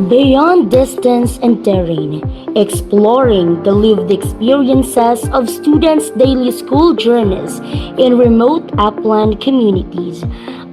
Beyond distance and terrain, exploring the lived experiences of students' daily school journeys in remote upland communities.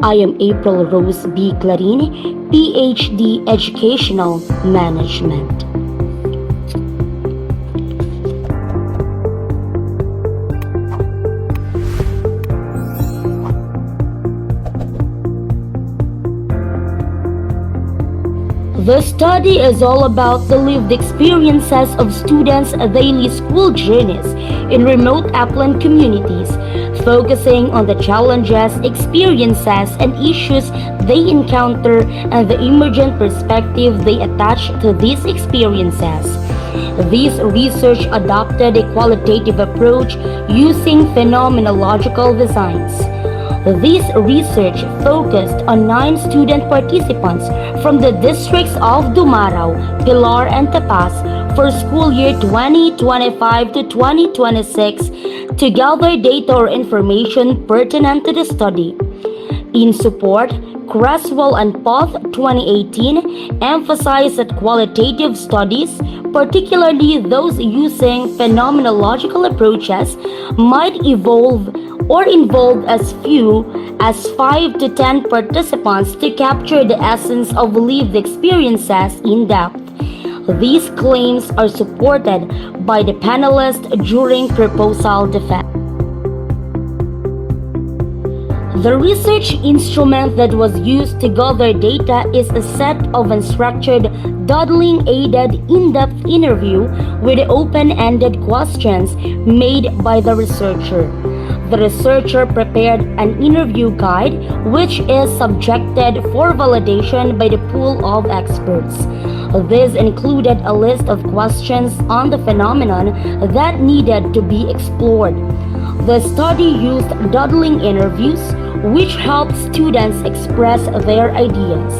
I am April Rose B. Clarin, PhD Educational Management. The study is all about the lived experiences of students' daily school journeys in remote upland communities, focusing on the challenges, experiences, and issues they encounter and the emergent perspective they attach to these experiences. This research adopted a qualitative approach using phenomenological designs. This research focused on 9 student participants from the districts of Dumarao, Pilar, and Tapas for school year 2025 to 2026 to gather data or information pertinent to the study. In support, Creswell and Poth 2018 emphasized that qualitative studies, particularly those using phenomenological approaches, might evolve or involve as few as 5 to 10 participants to capture the essence of lived experiences in depth. These claims are supported by the panelists during proposal defense. The research instrument that was used to gather data is a set of unstructured, Dodling-aided in-depth interview with open-ended questions made by the researcher. The researcher prepared an interview guide which is subjected for validation by the pool of experts. This included a list of questions on the phenomenon that needed to be explored. The study used dawdling interviews, which helped students express their ideas.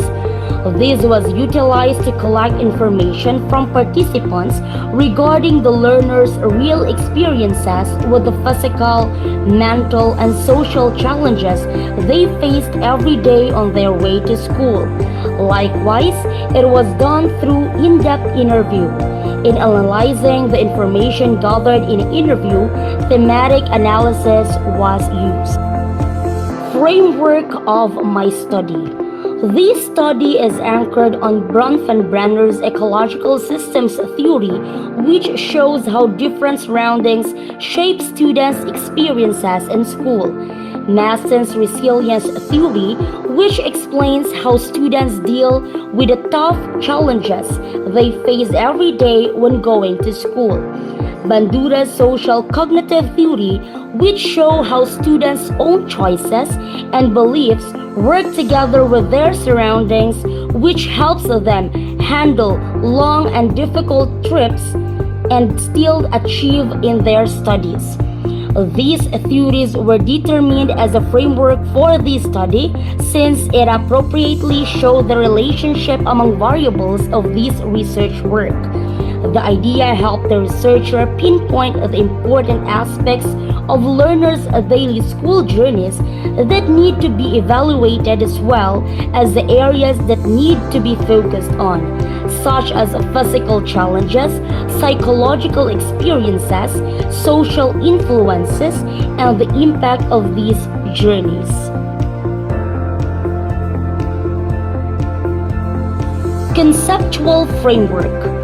This was utilized to collect information from participants regarding the learners' real experiences with the physical, mental, and social challenges they faced every day on their way to school. Likewise, it was done through in-depth interview. In analyzing the information gathered in an interview, thematic analysis was used. Framework of my study. This study is anchored on Bronfenbrenner's ecological systems theory, which shows how different surroundings shape students' experiences in school. Maston's resilience theory, which explains how students deal with the tough challenges they face every day when going to school. Bandura's social cognitive theory, which show how students' own choices and beliefs work together with their surroundings, which helps them handle long and difficult trips and still achieve in their studies. These theories were determined as a framework for this study since it appropriately showed the relationship among variables of this research work. The idea helped the researcher pinpoint the important aspects of learners' daily school journeys that need to be evaluated as well as the areas that need to be focused on, such as physical challenges, psychological experiences, social influences, and the impact of these journeys. Conceptual framework.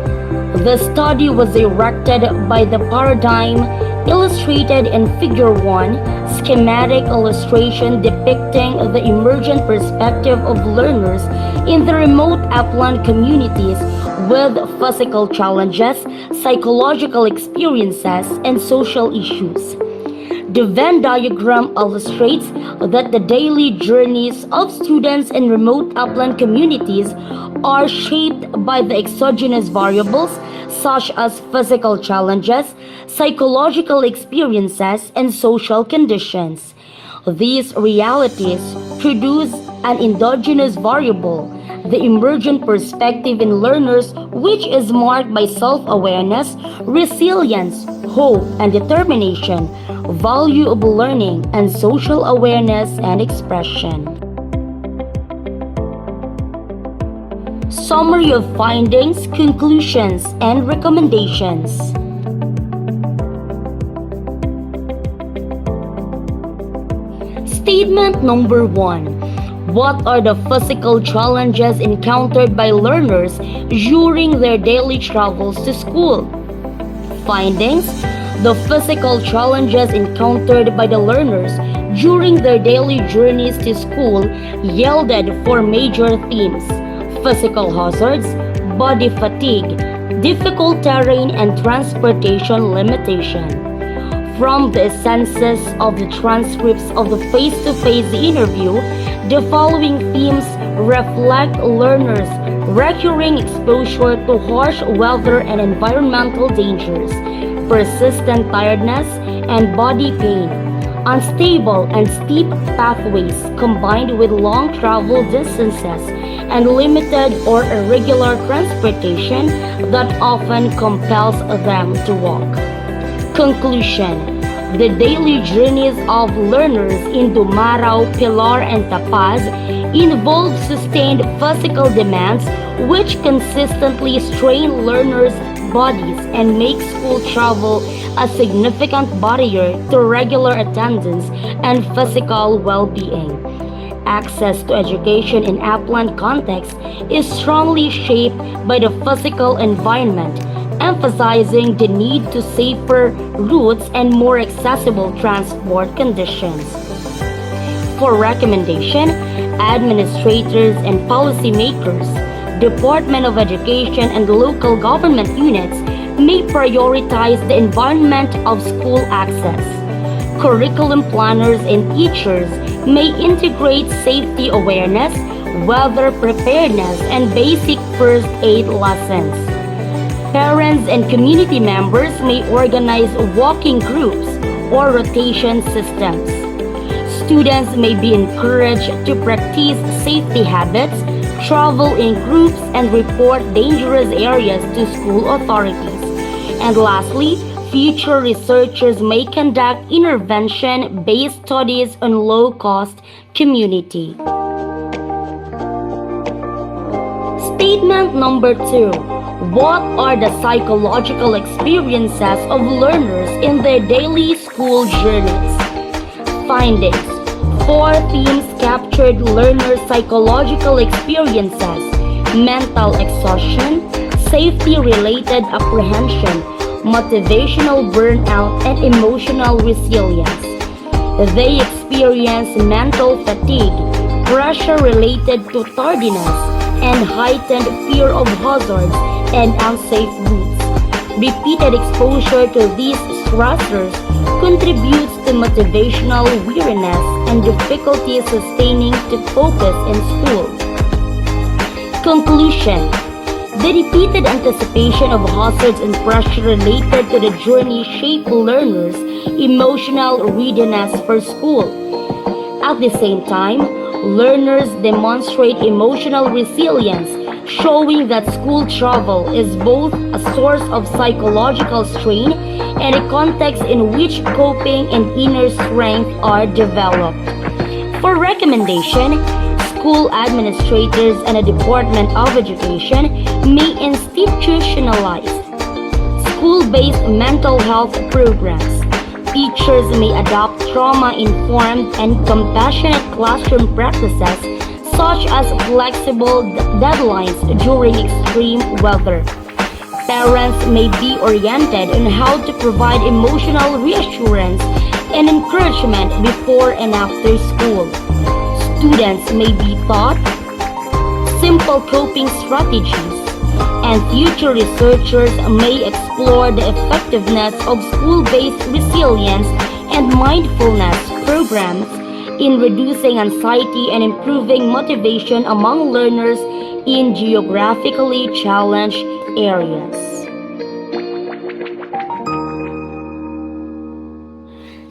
The study was erected by the paradigm illustrated in Figure 1, schematic illustration depicting the emergent perspective of learners in the remote upland communities with physical challenges, psychological experiences, and social issues. The Venn diagram illustrates that the daily journeys of students in remote upland communities are shaped by the exogenous variables such as physical challenges, psychological experiences, and social conditions. These realities produce an endogenous variable, the emergent perspective in learners, which is marked by self-awareness, resilience, hope, and determination, value of learning, and social awareness and expression. Summary of findings, conclusions, and recommendations. Statement number 1. What are the physical challenges encountered by learners during their daily travels to school? Findings: the physical challenges encountered by the learners during their daily journeys to school yielded four major themes: physical hazards, body fatigue, difficult terrain, and transportation limitation. From the essences of the transcripts of the face-to-face interview, the following themes reflect learners' recurring exposure to harsh weather and environmental dangers, persistent tiredness and body pain, unstable and steep pathways combined with long travel distances, and limited or irregular transportation that often compels them to walk. Conclusion: the daily journeys of learners in Dumarao, Pilar, and Tapaz involve sustained physical demands which consistently strain learners' bodies and make school travel a significant barrier to regular attendance and physical well-being. Access to education in upland context is strongly shaped by the physical environment, emphasizing the need to safer routes and more accessible transport conditions. For recommendation, administrators and policymakers, Department of Education and local government units may prioritize the environment of school access. Curriculum planners and teachers may integrate safety awareness, weather preparedness, and basic first aid lessons. Parents and community members may organize walking groups or rotation systems. Students may be encouraged to practice safety habits, travel in groups, and report dangerous areas to school authorities. And lastly, future researchers may conduct intervention-based studies on low-cost community. Statement number 2. What are the psychological experiences of learners in their daily school journeys? Findings: four themes captured learners' psychological experiences: mental exhaustion, safety-related apprehension, motivational burnout, and emotional resilience. They experience mental fatigue, pressure-related to tardiness, and heightened fear of hazards and unsafe routes. Repeated exposure to these stressors contributes to motivational weariness and difficulty sustaining to focus in school. Conclusion: the repeated anticipation of hazards and pressure related to the journey shape learners' emotional readiness for school. At the same time, learners demonstrate emotional resilience, showing that school travel is both a source of psychological strain and a context in which coping and inner strength are developed. For recommendation, school administrators and the Department of Education may institutionalize school-based mental health programs. Teachers may adopt trauma-informed and compassionate classroom practices such as flexible deadlines during extreme weather. Parents may be oriented on how to provide emotional reassurance and encouragement before and after school. Students may be taught simple coping strategies, and future researchers may explore the effectiveness of school-based resilience and mindfulness programs in reducing anxiety and improving motivation among learners in geographically challenged areas.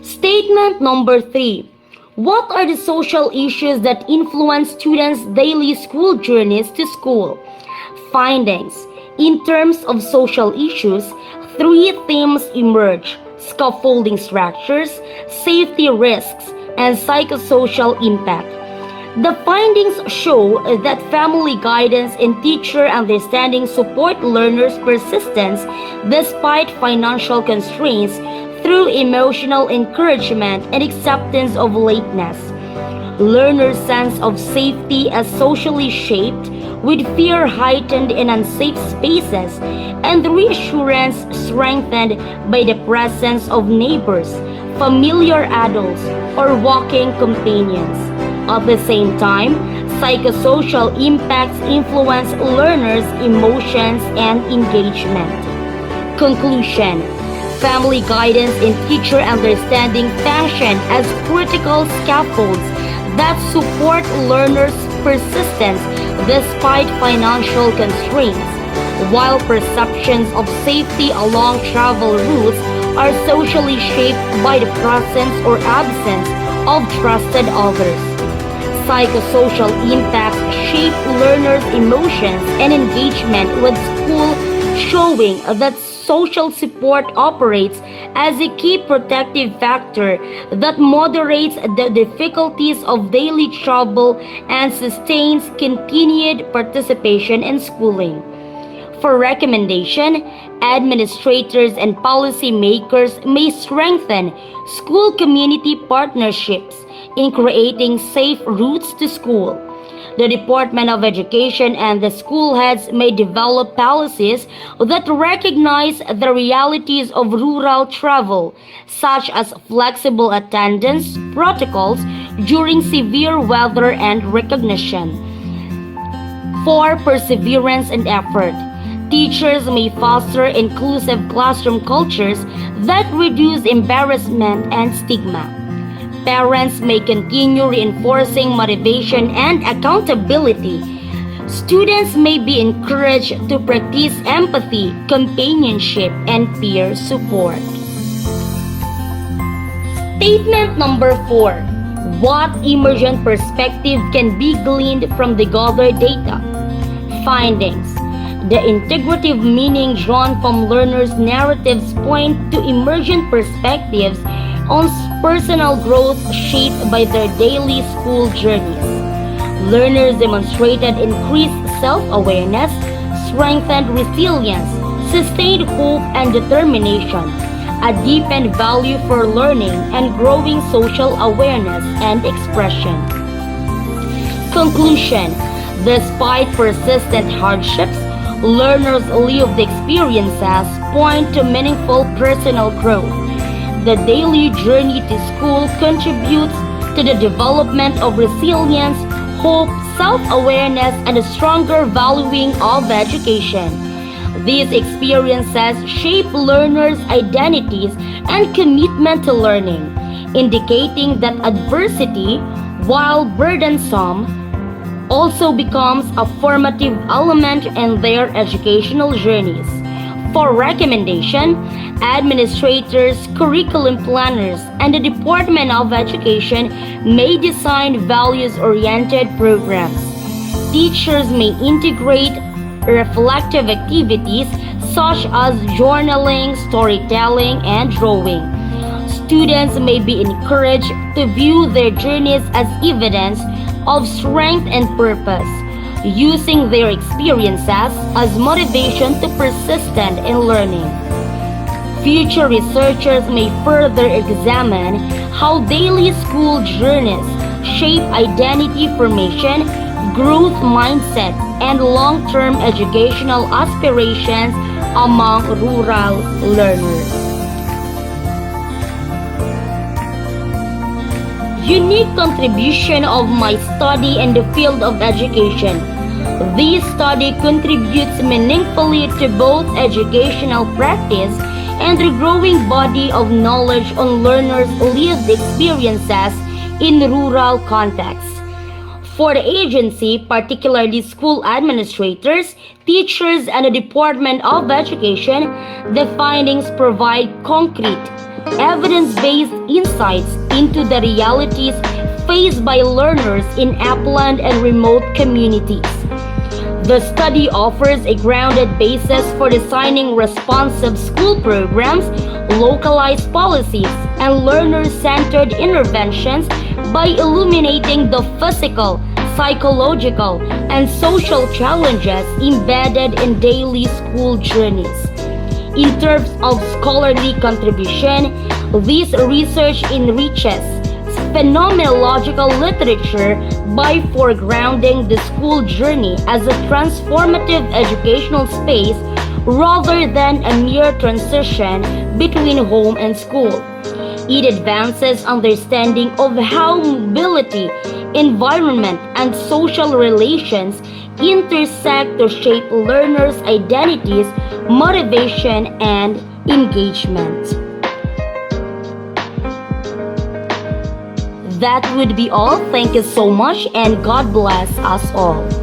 Statement number 3. What are the social issues that influence students' daily school journeys to school? Findings: in terms of social issues, three themes emerge: scaffolding structures, safety risks, and psychosocial impact. The findings show that family guidance and teacher understanding support learners' persistence despite financial constraints through emotional encouragement and acceptance of lateness. Learners' sense of safety as socially shaped, with fear heightened in unsafe spaces, and reassurance strengthened by the presence of neighbors, familiar adults, or walking companions. At the same time, psychosocial impacts influence learners' emotions and engagement. Conclusion: family guidance and teacher understanding function as critical scaffolds that support learners' persistence despite financial constraints, while perceptions of safety along travel routes are socially shaped by the presence or absence of trusted others. Psychosocial impacts shape learners' emotions and engagement with school, showing that social support operates as a key protective factor that moderates the difficulties of daily travel and sustains continued participation in schooling. For recommendation, administrators and policymakers may strengthen school community partnerships in creating safe routes to school. The Department of Education and the school heads may develop policies that recognize the realities of rural travel, such as flexible attendance protocols during severe weather and recognition. For perseverance and effort, teachers may foster inclusive classroom cultures that reduce embarrassment and stigma. Parents may continue reinforcing motivation and accountability. Students may be encouraged to practice empathy, companionship, and peer support. Statement number 4. What emergent perspective can be gleaned from the gathered data? Findings. The integrative meaning drawn from learners' narratives point to emergent perspectives on personal growth shaped by their daily school journeys. Learners demonstrated increased self-awareness, strengthened resilience, sustained hope and determination, a deepened value for learning, and growing social awareness and expression. Conclusion: despite persistent hardships, learners' lived experiences point to meaningful personal growth. The daily journey to school contributes to the development of resilience, hope, self-awareness, and a stronger valuing of education. These experiences shape learners' identities and commitment to learning, indicating that adversity, while burdensome, also becomes a formative element in their educational journeys. For recommendation, administrators, curriculum planners, and the Department of Education may design values-oriented programs. Teachers may integrate reflective activities such as journaling, storytelling, and drawing. Students may be encouraged to view their journeys as evidence of strength and purpose, using their experiences as motivation to persistent in learning. Future researchers may further examine how daily school journeys shape identity formation, growth mindset, and long-term educational aspirations among rural learners. Unique contribution of my study in the field of education. This study contributes meaningfully to both educational practice and the growing body of knowledge on learners' lived experiences in rural contexts. For the agency, particularly school administrators, teachers, and the Department of Education, the findings provide concrete, evidence-based insights into the realities faced by learners in upland and remote communities. The study offers a grounded basis for designing responsive school programs, localized policies, and learner-centered interventions by illuminating the physical, psychological, and social challenges embedded in daily school journeys. In terms of scholarly contribution, this research enriches phenomenological literature by foregrounding the school journey as a transformative educational space rather than a mere transition between home and school. It advances understanding of how mobility, environment, and social relations intersect to shape learners' identities, motivation, and engagement. That would be all. Thank you so much, and God bless us all.